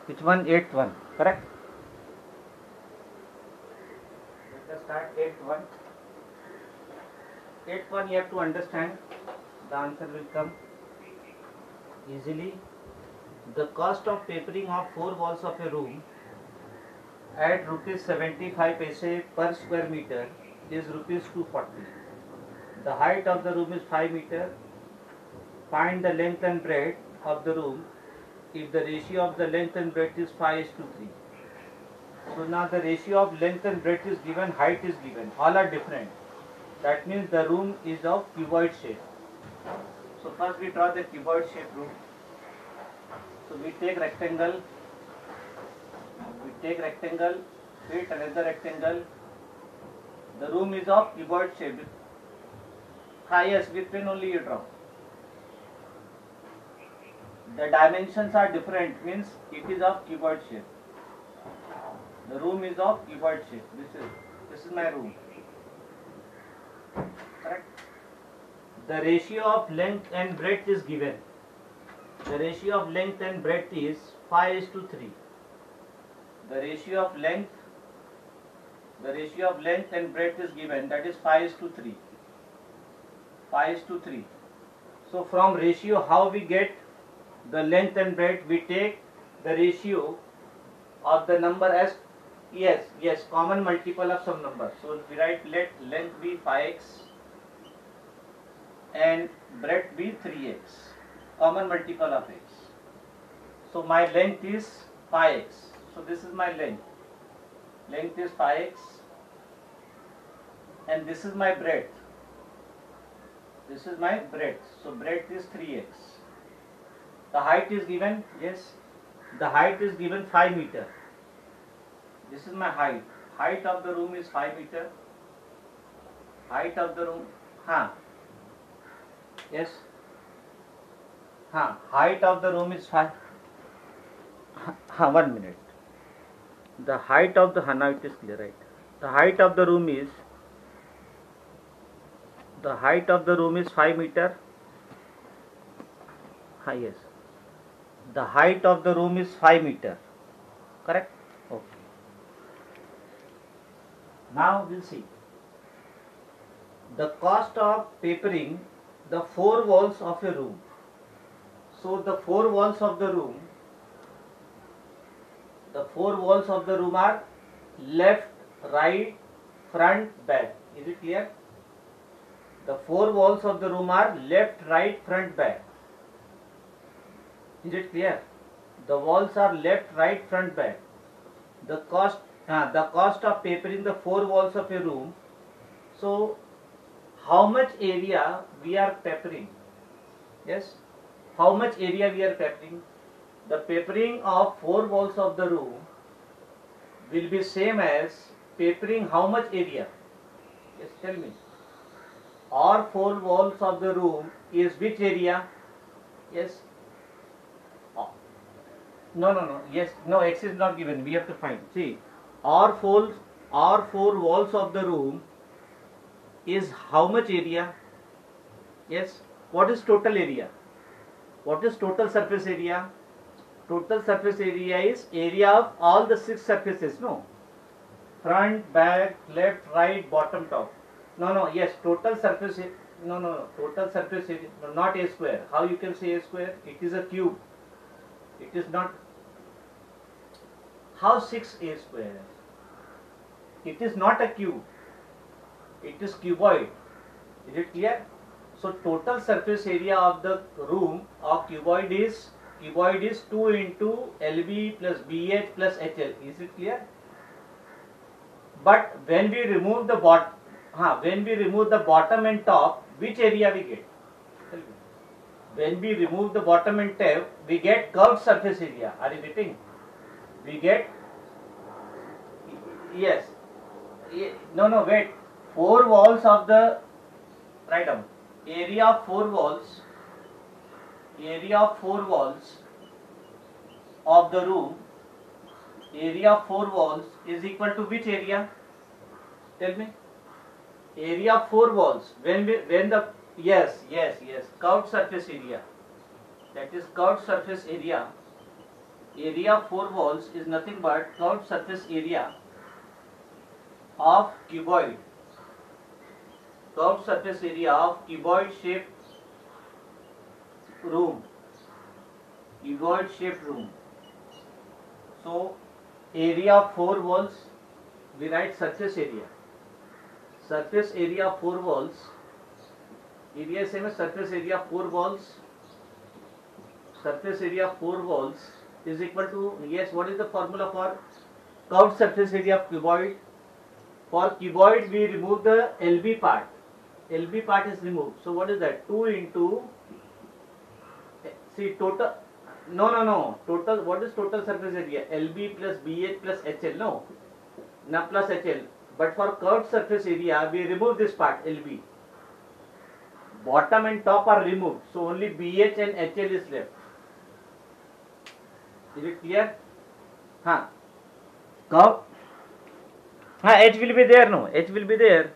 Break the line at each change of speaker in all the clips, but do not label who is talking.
Which one? Eighth one. Correct? Let us start eighth one. Eighth one you have to understand. The answer will come easily. The cost of papering of 4 walls of a room at rupees 75 paise per square meter is rupees 240. The height of the room is 5 meter. Find the length and breadth of the room if the ratio of the length and breadth is 5:3. So now the ratio of length and breadth is given, height is given, all are different. That means the room is of cuboid shape. So first we draw the cuboid shape room. So we take rectangle, create another rectangle. The room is of cuboid shape. Yes, with pen only you draw. The dimensions are different, means it is of cuboid shape. The room is of cuboid shape. This is my room. Correct? The ratio of length and breadth is given. The ratio of length and breadth is 5:3. The ratio of length and breadth is given, that is 5:3. 5:3. So from ratio how we get the length and breadth? We take the ratio of the number as common multiple of some number. So we write let length be 5x and breadth be 3x, common multiple of x. So my length is 5x. So this is my length. Length is 5x and this is my breadth. This is my breadth. So breadth is 3x. The height is given, the height is given 5 meter. This is my height. Height of the room is 5 meter. Height of the room, height of the room is 5. 1 minute. The height of the, now it is clear, right? The height of the room is 5 meter. Yes. The height of the room is 5 meter. Correct? Okay. Now we'll see. The cost of papering the 4 walls of a room. So the 4 walls of the room are left, right, front, back. Is it clear? The 4 walls of the room are left, right, front, back. Is it clear? The walls are left, right, front, back. The cost of papering the 4 walls of a room. So how much area we are papering? Yes. How much area we are papering? The papering of 4 walls of the room will be same as papering how much area? Yes, tell me. Or 4 walls of the room is which area? Yes. No. Yes, no, x is not given. We have to find. See, or 4 walls of the room is how much area? Yes. What is total area? What is total surface area? Total surface area is area of all the 6 surfaces. No. Front, back, left, right, bottom, top. No. Yes, total surface. No. Total surface area. No, not a square. How you can say a square? It is a cube. It is not. How 6a square? It is not a cube. It is cuboid. Is it clear? So total surface area of the room of cuboid is 2 into LB plus BH plus HL. Is it clear? But when we remove the bottom and top, which area we get? Tell me. When we remove the bottom and top, we get curved surface area. Are you getting? We get, yes. No, wait. 4 walls of the, write down. Area of 4 walls of the room, area of 4 walls is equal to which area? Tell me. Area of 4 walls. Yes, curved surface area. That is curved surface area area of four walls is nothing but curved surface area of cuboid. Curved surface area of cuboid shaped room. Cuboid shaped room. So area of four walls, we write surface area. Surface area of four walls. Area same as surface area of four walls. Surface area of four walls is equal to, yes, what is the formula for curved surface area of cuboid? For cuboid we remove the LB part. LB part is removed. So what is that? 2 into, see total, no. Total, what is total surface area? LB plus BH plus HL, no. Na plus HL. But for curved surface area we remove this part LB. Bottom and top are removed. So only BH and HL is left. Is it clear? Huh. Curve. H will be there, no? H will be there.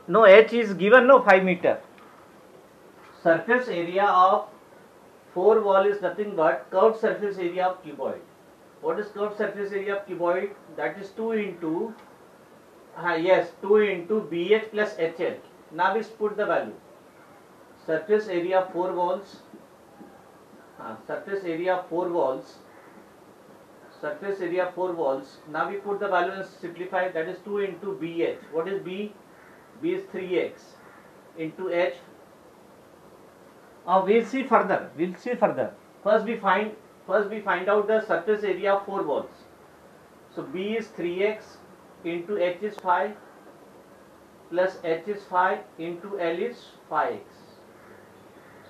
No, H is given, no, 5 meter. Surface area of four wall is nothing but curved surface area of cuboid. What is curved surface area of cuboid? That is 2 into, yes, 2 into BH plus HL. Now we put the value. Surface area of four walls. Surface area of four walls. Surface area of four walls. Now we put the value and simplify. That is 2 into BH. What is B? B is 3x into H. We'll see further. First we find out the surface area of four walls. So B is 3x into H is 5 plus H is 5 into L is 5x.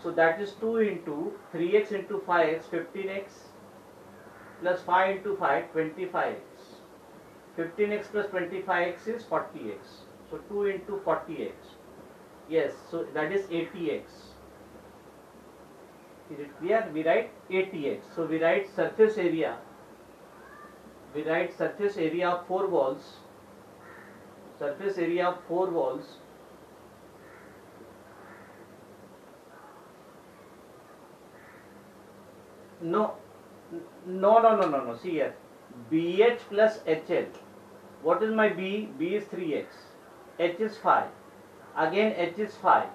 So that is 2 into 3x into 5x, 15x plus 5 into 5, 25x. 15x plus 25x is 40x. So 2 into 40x. Yes, so that is 80x. Is it clear? We write 80x. So we write surface area. We write surface area of four walls. Surface area of four walls. No. See here. BH plus HL. What is my B? B is 3x. H is 5. Again H is 5.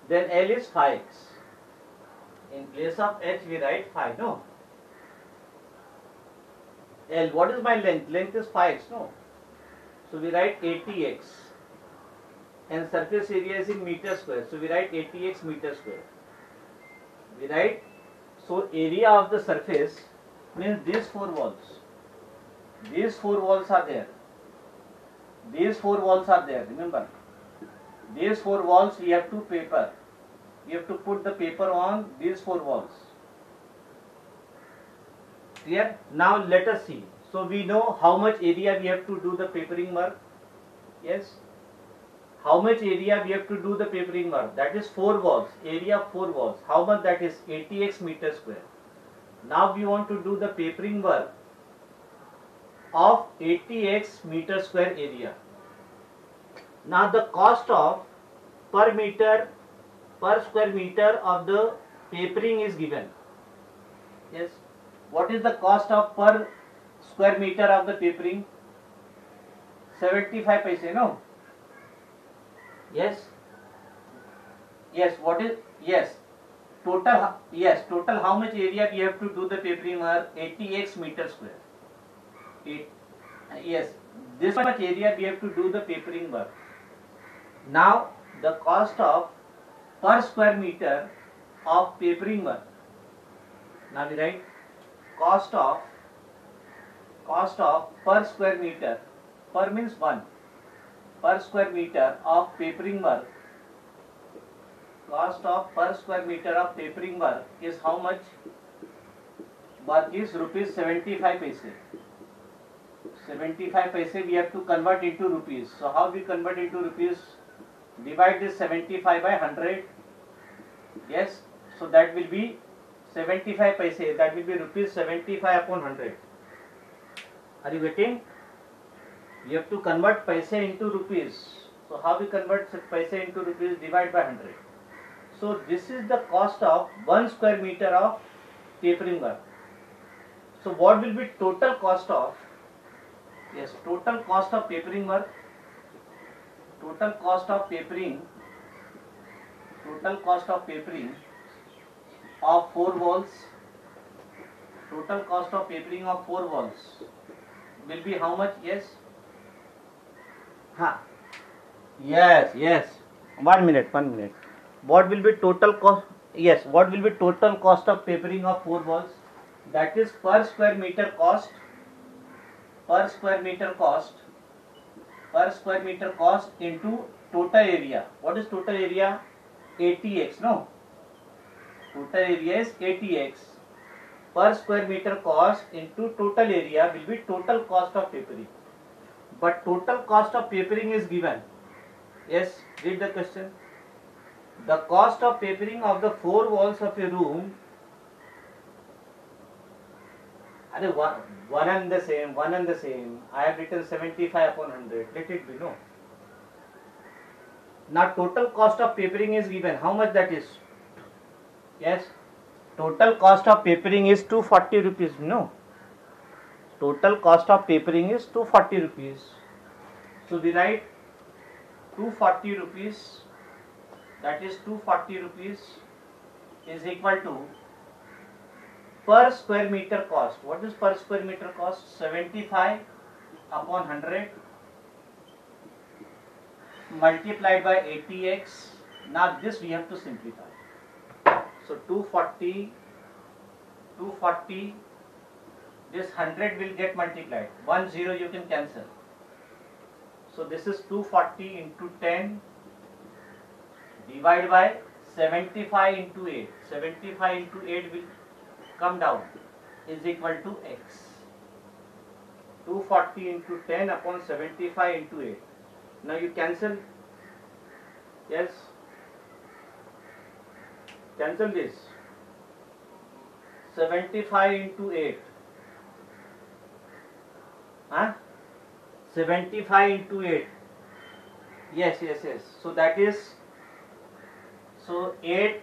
Then L is 5x. In place of H we write 5. No. L. What is my length? Length is 5x. No. So we write 80x. And surface area is in meter square. So we write 80x meter square. We write. So area of the surface means these four walls. These four walls are there. These four walls are there. Remember, these four walls we have to paper. We have to put the paper on these four walls. Clear? Now let us see. So we know how much area we have to do the papering work. Yes. How much area we have to do the papering work? That is four walls. Area of four walls. How much that is? 80x meter square. Now we want to do the papering work of 80x meter square area. Now the cost of per square meter of the papering is given. Yes. What is the cost of per square meter of the papering? 75 paise, no? Yes. What is, yes. Total how much area we have to do the papering work? 80x meter square. Yes, this much area we have to do the papering work. Now the cost of per square meter of papering work. Now we write cost of per square meter. Per means 1. Per square meter of papering work. Cost of per square meter of papering work is how much? Work is rupees 75 paise. 75 paise we have to convert into rupees. So how we convert into rupees? Divide this 75 by 100. Yes. So that will be 75 paise. That will be rupees 75 upon 100. Are you getting? You have to convert paise into rupees. So how we convert paise into rupees? Divide by 100. So this is the cost of 1 square meter of tapering work. So what will be total cost of, yes, total cost of tapering work, total cost of tapering of 4 walls, total cost of papering of 4 walls will be how much? Yes. Yes. 1 minute. What will be total cost? Yes, what will be total cost of papering of 4 walls? That is per square meter cost into total area. What is total area? 80x, no? Total area is 80x. Per square meter cost into total area will be total cost of papering. But total cost of papering is given. Yes, read the question. The cost of papering of the 4 walls of a room. One and the same. I have written 75 upon 100. Let it be, no. Now total cost of papering is given. How much that is? Yes. Total cost of papering is 240 rupees. No. Total cost of papering is 240 rupees. So we write 240 rupees. That is 240 rupees is equal to per square meter cost. What is per square meter cost? 75 upon 100 multiplied by 80x. Now this we have to simplify. So 240, this 100 will get multiplied. 1 0 you can cancel. So this is 240 into 10 divided by 75 into 8. 75 into 8 will come down is equal to x. 240 into 10 upon 75 into 8. Now you cancel. Yes. Cancel this. 75 into 8. 75 into 8. Yes. So that is, so 8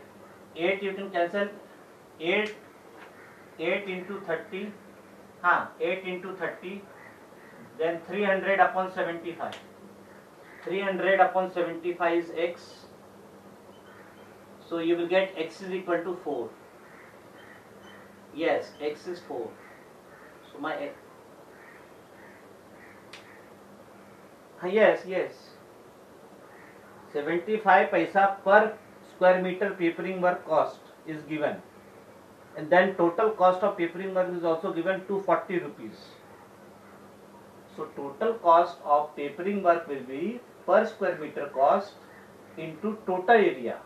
you can cancel. 8 into 30. 8 into 30. Then 300 upon 75. 300 upon 75 is x. So you will get x is equal to 4. Yes, x is 4. So my x. Yes. 75 paisa per square meter papering work cost is given. And then total cost of papering work is also given 240 rupees. So total cost of papering work will be per square meter cost into total area.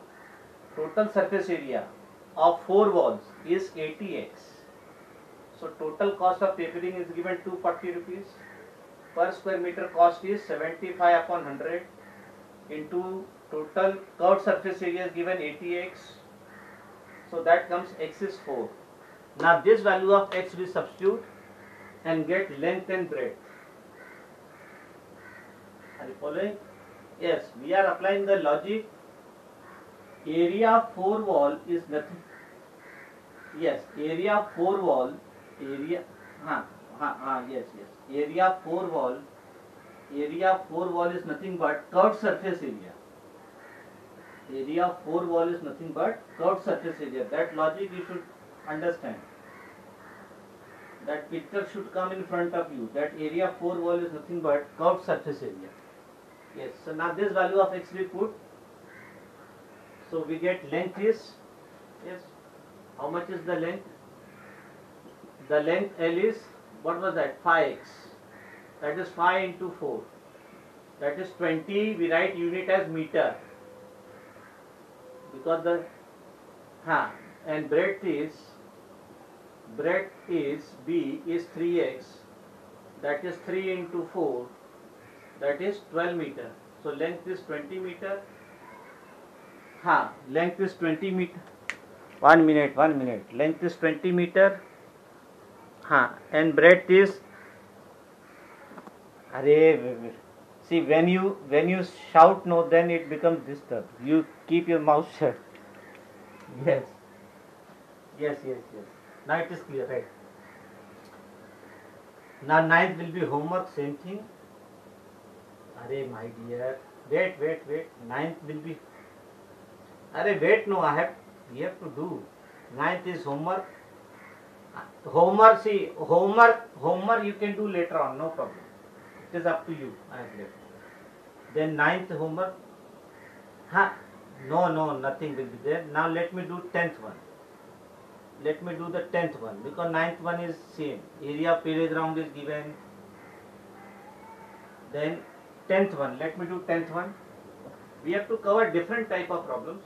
Total surface area of 4 walls is 80x. So total cost of papering is given 240 rupees. Per square meter cost is 75 upon 100 into total curved surface area is given 80x. So that comes x is 4. Now this value of x we substitute and get length and breadth. Are you following? Yes, we are applying the logic. Area of 4 wall is nothing. Yes, area of 4 wall. Area. Yes. Area of 4 wall. Area of 4 wall is nothing but curved surface area. Area of 4 wall is nothing but curved surface area. That logic you should understand. That picture should come in front of you. That area of 4 wall is nothing but curved surface area. Yes. So now this value of x we put. So we get length is, yes, how much is the length? The length L is, what was that? 5x. That is 5 into 4. That is 20. We write unit as meter. Because the, and breadth is B is 3x. That is 3 into 4. That is 12 meter. So length is 20 meter. Length is 20 meter. 1 minute. Length is 20 meter. And breadth is. See, when you shout no, then it becomes disturbed. You keep your mouth shut. Yes. Yes, yes, yes. Now it is clear, right? Now ninth will be homework, same thing. Arey my dear, wait. Ninth will be. Arey wait, no, we have to do. Ninth is homework. Homework, see, homework you can do later on, no problem. It is up to you. I have left. Then ninth homework. Huh? No, nothing will be there. Now let me do 10th one. Let me do the 10th one because ninth one is same. Area of playground is given. Then 10th one. Let me do 10th one. We have to cover different type of problems.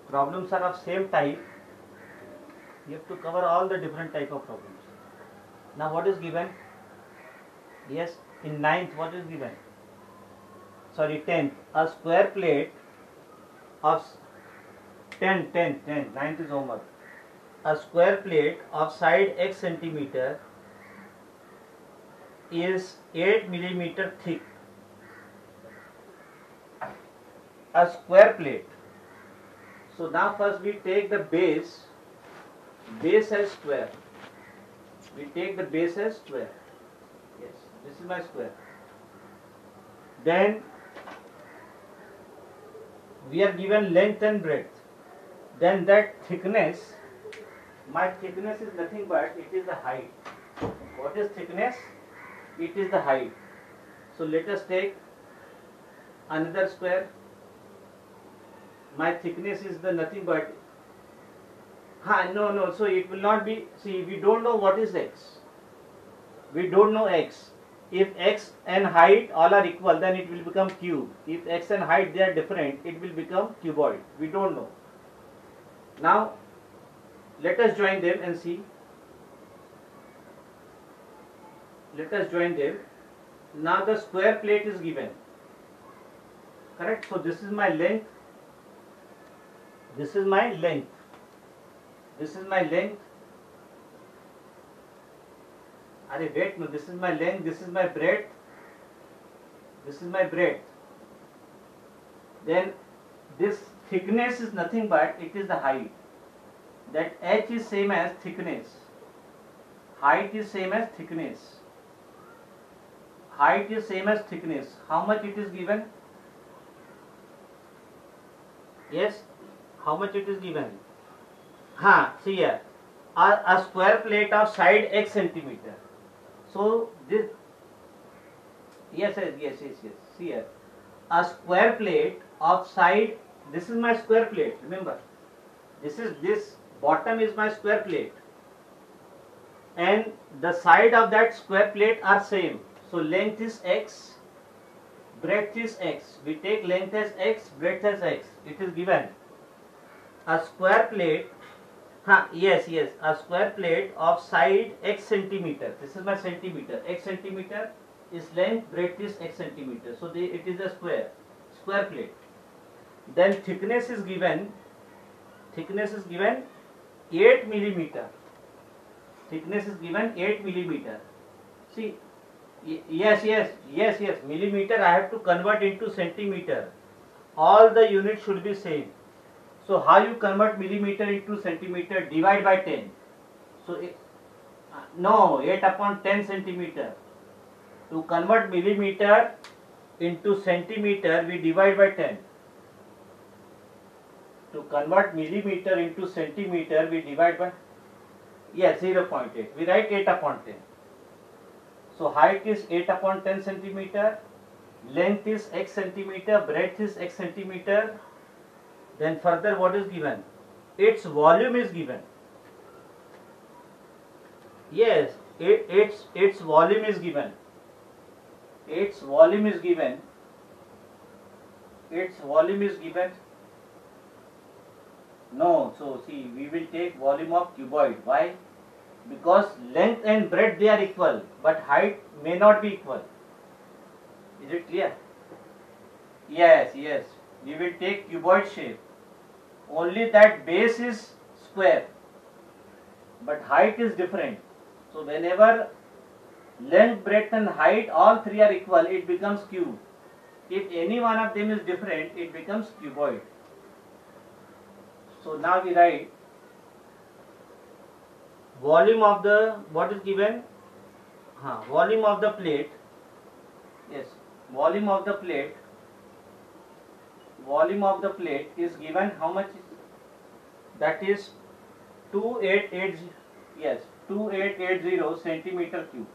Problems are of same type. You have to cover all the different type of problems. Now what is given? Yes, in ninth what is given? Sorry, 10th. A square plate of 10, ninth is homework. A square plate of side x centimeter is 8 millimeter thick. A square plate. So now first we take the base as square. We take the base as square. Yes, this is my square. Then we are given length and breadth. Then that thickness, my thickness is nothing but it is the height. What is thickness? It is the height. So let us take another square. My thickness is the nothing but no, so it will not be, see, we don't know what is x. We don't know x. If x and height all are equal, then it will become cube. If x and height they are different, it will become cuboid. We don't know. Now, let us join them and see. Let us join them. Now the square plate is given. Correct? So this is my length. This is my length. This is my length. Wait, no, this is my length, this is my breadth. This is my breadth. Then this thickness is nothing but it is the height. That h is same as thickness. Height is same as thickness. Height is same as thickness. How much it is given? Yes, how much it is given? See here, a square plate of side x centimeter. So this, yes. See here, a square plate of side. This is my square plate. Remember, this bottom is my square plate, and the side of that square plate are same. So length is x, breadth is x. We take length as x, breadth as x. It is given. A square plate. Yes, a square plate of side x centimeter. This is my centimeter. X centimeter is length, breadth is x centimeter. So it is a square plate. Then thickness is given. Thickness is given 8 millimeter. Thickness is given 8 millimeter. See, yes. Millimeter I have to convert into centimeter. All the units should be same. So how you convert millimeter into centimeter? Divide by 10. So no, 8 upon 10 centimeter. To convert millimeter into centimeter, we divide by 10. To convert millimeter into centimeter, we divide by 0.8. We write 8 upon 10. So height is 8 upon 10 centimeter. Length is x centimeter. Breadth is x centimeter. Then further what is given? Its volume is given. Yes, its volume is given. Its volume is given. Its volume is given. No, so see, we will take volume of cuboid. Why? Because length and breadth they are equal, but height may not be equal. Is it clear? Yes. We will take cuboid shape. Only that base is square, but height is different. So whenever length, breadth and height all three are equal, it becomes cube. If any one of them is different, it becomes cuboid. So now we write volume of the, what is given? Volume of the plate. Yes, volume of the plate. Volume of the plate is given. How much is that? Is 2880. Yes, 2880 centimeter cube.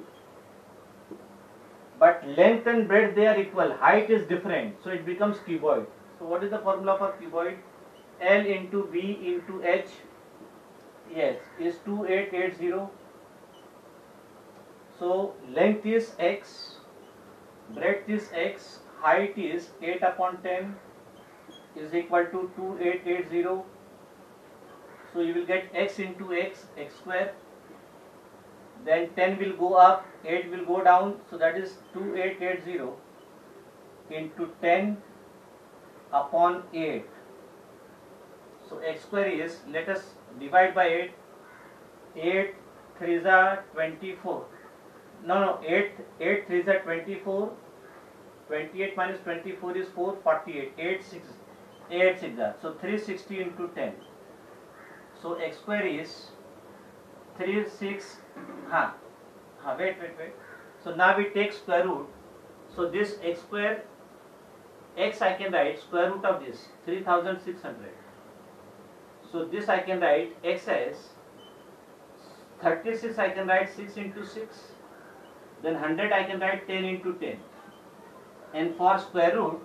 But length and breadth they are equal. Height is different, so it becomes cuboid. So what is the formula for cuboid? L into B into H. Yes, is 2880. So length is x, breadth is x, height is 8 upon 10 is equal to 2880. So you will get x into x, x square. Then 10 will go up, 8 will go down. So that is 2880 into 10 upon 8. So x square is, let us divide by 8. 8 3s are 24. No, 8 3s are 24. 28 minus 24 is 4, 48. 8 6 are. So 360 into 10. So x square is 36. Wait. So now we take square root. So this x square, x I can write square root of this 3600. So this I can write x as 36. I can write 6 into 6. Then 100 I can write 10 into 10. And for square root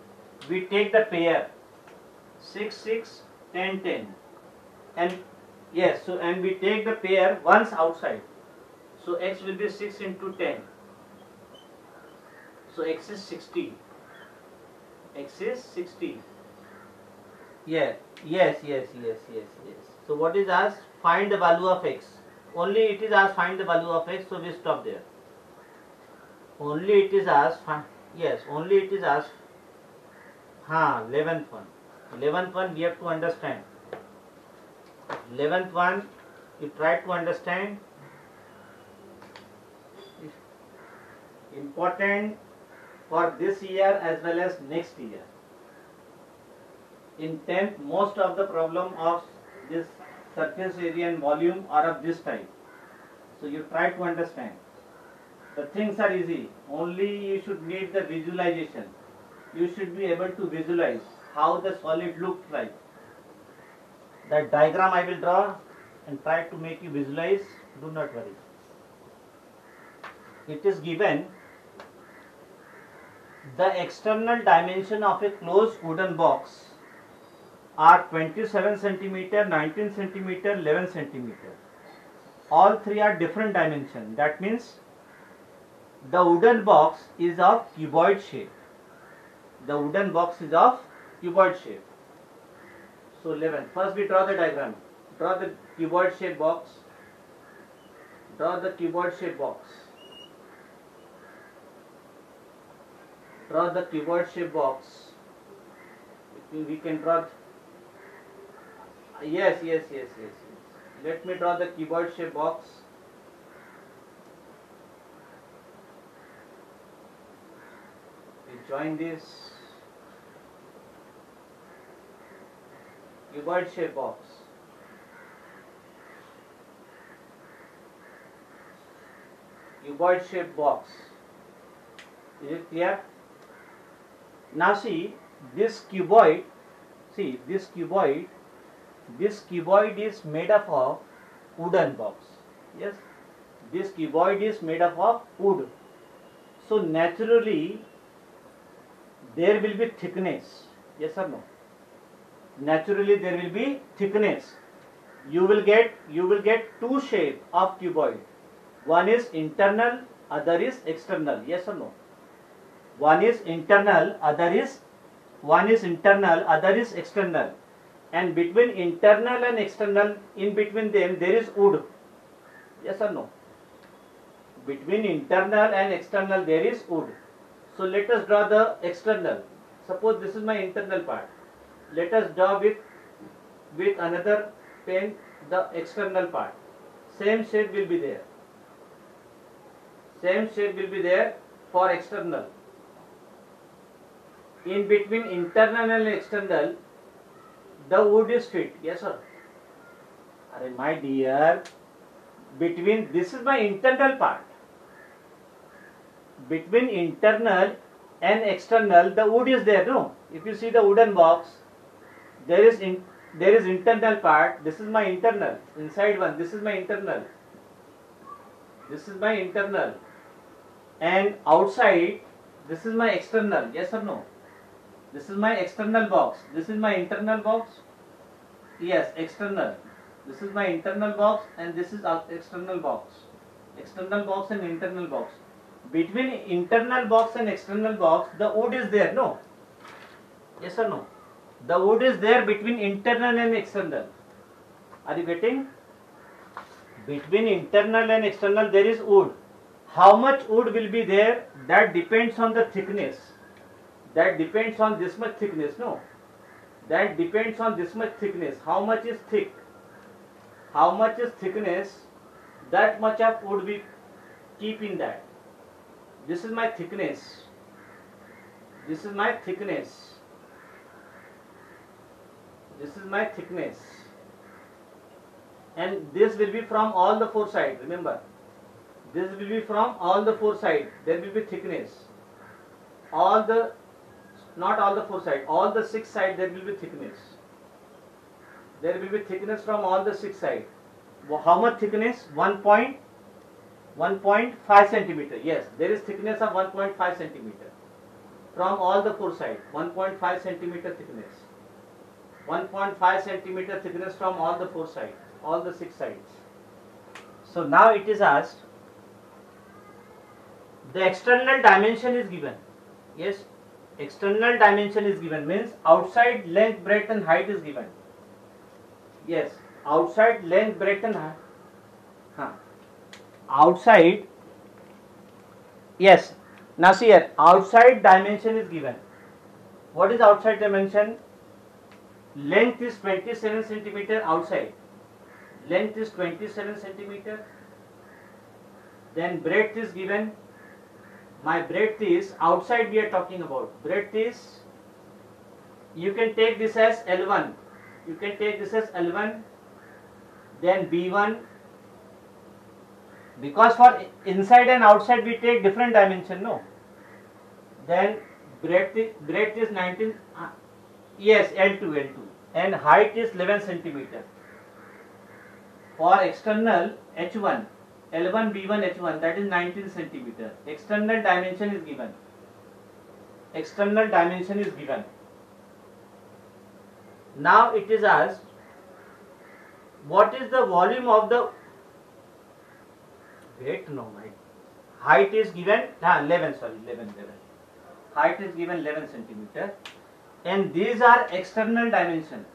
we take the pair 6 6 10 10. And yes, so and we take the pair once outside. So x will be 6 into 10. So x is 60. X is 60. Yeah. Yes. So what is asked? Find the value of x. Only it is asked find the value of x. So we stop there. Only it is asked. Only it is asked. 11th one. 11th one we have to understand. 11th one you try to understand. Important for this year as well as next year. In 10th, most of the problem of this surface area and volume are of this type. So you try to understand. The things are easy. Only you should need the visualization. You should be able to visualize how the solid looks like. That diagram I will draw and try to make you visualize. Do not worry. It is given the external dimension of a closed wooden box are 27 centimeter, 19 centimeter, 11 centimeter. All three are different dimension. That means the wooden box is of cuboid shape. The wooden box is of cuboid shape. So 11. First we draw the diagram. Draw the cuboid shape box. Draw the cuboid shape box. Draw the cuboid shape box. We can draw. Yes. Let me draw the cuboid shape box. We join this cuboid shape box. Cuboid shape box. Is it clear? Now see this cuboid. See this cuboid. This cuboid is made up of wooden box. Yes, this cuboid is made up of wood. So naturally there will be thickness. Yes or no? Naturally there will be thickness. You will get two shape of cuboid. One is internal, other is external. Yes or no? One is internal, other is external. And between internal and external, in between them there is wood. Yes or no? Between internal and external there is wood. So let us draw the external. Suppose this is my internal part. Let us draw with another pen the external part. Same shape will be there. Same shape will be there for external. In between internal and external, the wood is fit. Yes sir. Arey my dear, between, this is my internal part. Between internal and external, the wood is there. No, if you see the wooden box, there is internal part. This is my internal. Inside one, this is my internal. This is my internal, and outside, this is my external. Yes or no? This is my external box. This is my internal box. Yes, external. This is my internal box, and this is our external box. External box and internal box. Between internal box and external box, the wood is there. No? Yes or no? The wood is there between internal and external. Are you getting? Between internal and external, there is wood. How much wood will be there? That depends on the thickness. That depends on this much thickness. No? That depends on this much thickness. How much is thick? How much is thickness? That much of wood we keep in that. This is my thickness. This is my thickness. This is my thickness. And this will be from all the four sides. Remember, this will be from all the four sides. There will be thickness. Not all the four sides. All the six sides there will be thickness. There will be thickness from all the six sides. How much thickness? 1.5 centimeter. Yes, there is thickness of 1.5 centimeter from all the four sides. 1.5 centimeter thickness. 1.5 centimeter thickness from all the four sides, all the six sides. So now it is asked, the external dimension is given. Yes, external dimension is given, means outside length, breadth and height is given. Yes, outside length, breadth and height. Outside, yes. Now see here, outside dimension is given. What is outside dimension? Length is 27 centimeter outside. Length is 27 centimeter. Then breadth is given. My breadth is, outside we are talking about. Breadth is, you can take this as L1. You can take this as L1. Then B1. Because for inside and outside we take different dimension, no? Then breadth is 19. Yes, L2. And height is 11 centimeter. For external H1, L1, B1, H1, that is 19 centimeter. External dimension is given. External dimension is given. Now it is asked, what is the volume of the, height is given, 11. Height is given 11 centimeter. And these are external dimension.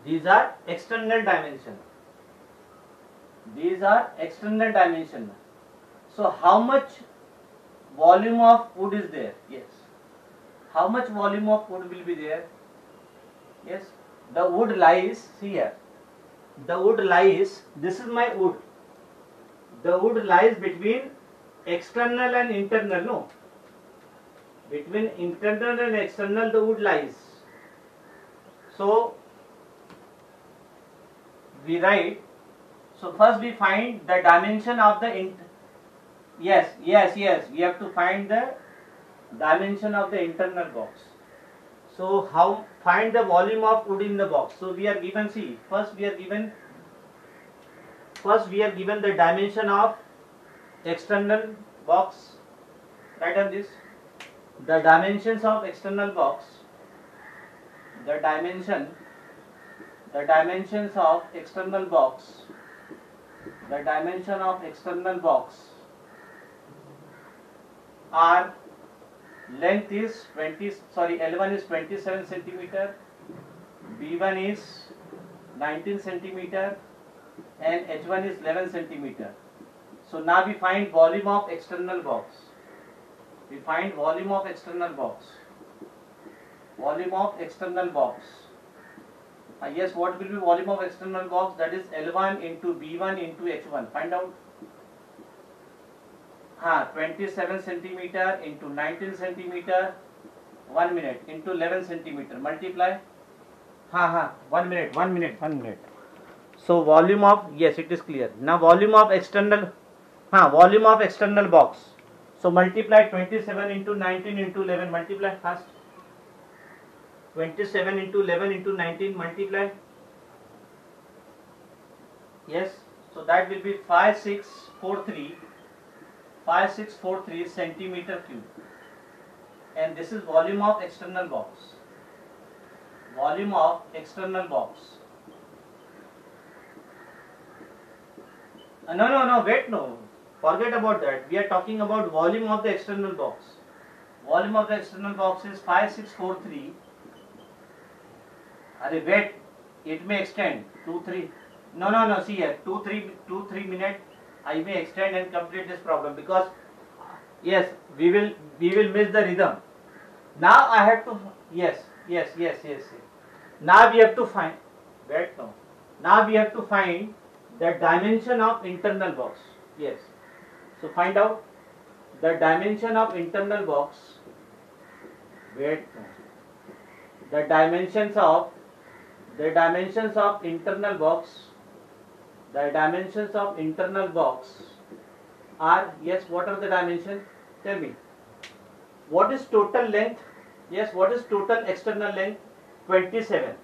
These are external dimension. These are external dimension. So how much volume of wood is there? Yes. How much volume of wood will be there? Yes. The wood lies here. The wood lies, this is my wood. The wood lies between external and internal, no? Between internal and external the wood lies. So we write, so first we find the dimension of the yes, we have to find the dimension of the internal box. So how find the volume of wood in the box? So we are given, see, first we are given the dimension of external box. Write on this. The dimensions of external box, the dimensions of external box, the dimension of external box are, length is L1 is 27 centimeter, B1 is 19 centimeter and H1 is 11 centimeter. So now we find volume of external box. We find volume of external box. Volume of external box. Yes, what will be volume of external box? That is L1 into B1 into H1. Find out. 27 centimeter into 19 centimeter, 1 minute, into 11 centimeter. Multiply. 1 minute. So volume of, yes, it is clear. Now volume of external box. So multiply 27 into 19 into 11, multiply fast. 27 into 11 into 19, multiply. Yes, so that will be 5643 centimeter cube. And this is volume of external box. Volume of external box. No, wait, no. Forget about that. We are talking about volume of the external box. Volume of the external box is 5643. Wait, it may extend 2, 3. No, see here, 2, 3 minutes. I may extend and complete this problem because yes, we will miss the rhythm. Now I have to, yes. Now we have to find, wait, no. Now we have to find the dimension of internal box. Yes. So find out the dimension of internal box. Wait, no. The dimensions of internal box. The dimensions of internal box are, yes, what are the dimensions? Tell me. What is total length? Yes, what is total external length? 27.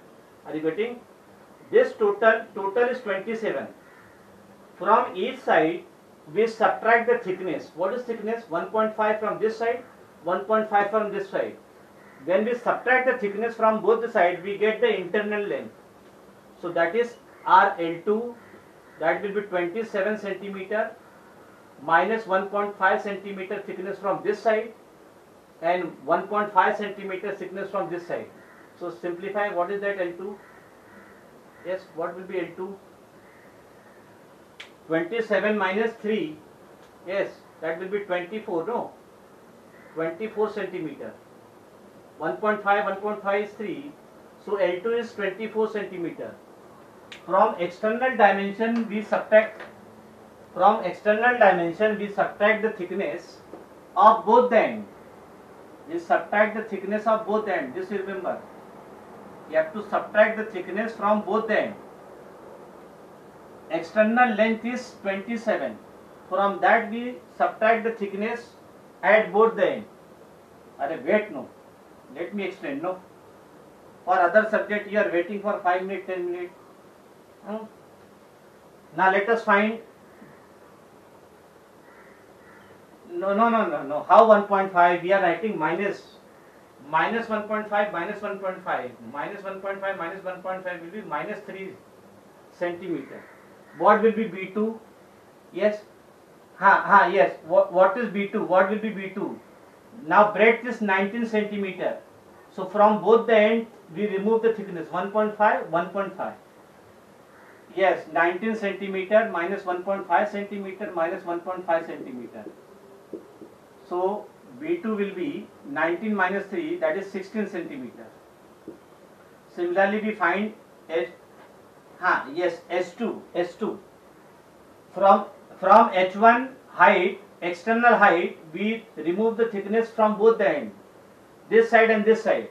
Are you getting? This total is 27. From each side, we subtract the thickness. What is thickness? 1.5 from this side, 1.5 from this side. When we subtract the thickness from both the sides, we get the internal length. So that is RL2, that will be 27 centimeter minus 1.5 centimeter thickness from this side and 1.5 centimeter thickness from this side. So simplify, what is that L2? Yes, what will be L2? 27 minus 3, yes, that will be 24, no? 24 centimeter. 1.5 is 3, so L2 is 24 centimeter. From external dimension we subtract the thickness of both the ends. We subtract the thickness of both ends. This you remember. You have to subtract the thickness from both the ends. External length is 27. From that we subtract the thickness at both the ends. Wait, no. Let me explain, no. For other subject you are waiting for 5 minutes, 10 minutes. Now let us find. No. How 1.5? We are writing minus 1.5 minus 1.5. Minus 1.5 minus 1.5 will be minus 3 centimeter. What will be B2? Yes. Yes. What is B2? What will be B2? Now breadth is 19 centimeter. So from both the ends we remove the thickness 1.5. Yes, 19 centimeter minus 1.5 centimeter minus 1.5 centimeter. So B2 will be 19 minus 3, that is 16 centimeter. Similarly we find S2. From H1 height, external height, we remove the thickness from both the ends, this side and this side.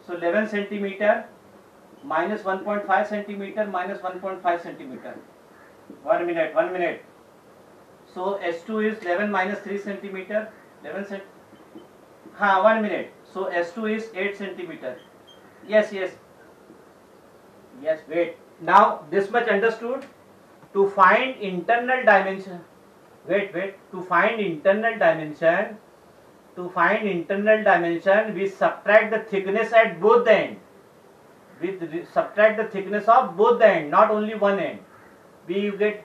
So 11 centimeter minus 1.5 centimeter minus 1.5 centimeter. 1 minute. So S2 is 11 minus 3 centimeter. 1 minute. So S2 is 8 centimeter. Yes, wait. Now this much understood. To find internal dimension. To find internal dimension, we subtract the thickness at both the ends. We subtract the thickness of both the ends, not only one end. You get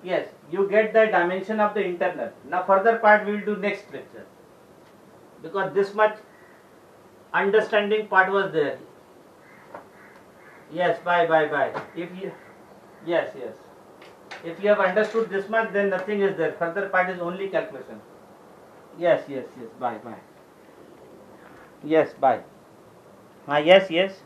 the dimension of the internal. Now further part we will do next lecture, because this much understanding part was there. Yes, bye. If you have understood this much, then nothing is there. Further part is only calculation. Yes, bye. Yes, bye. Yes.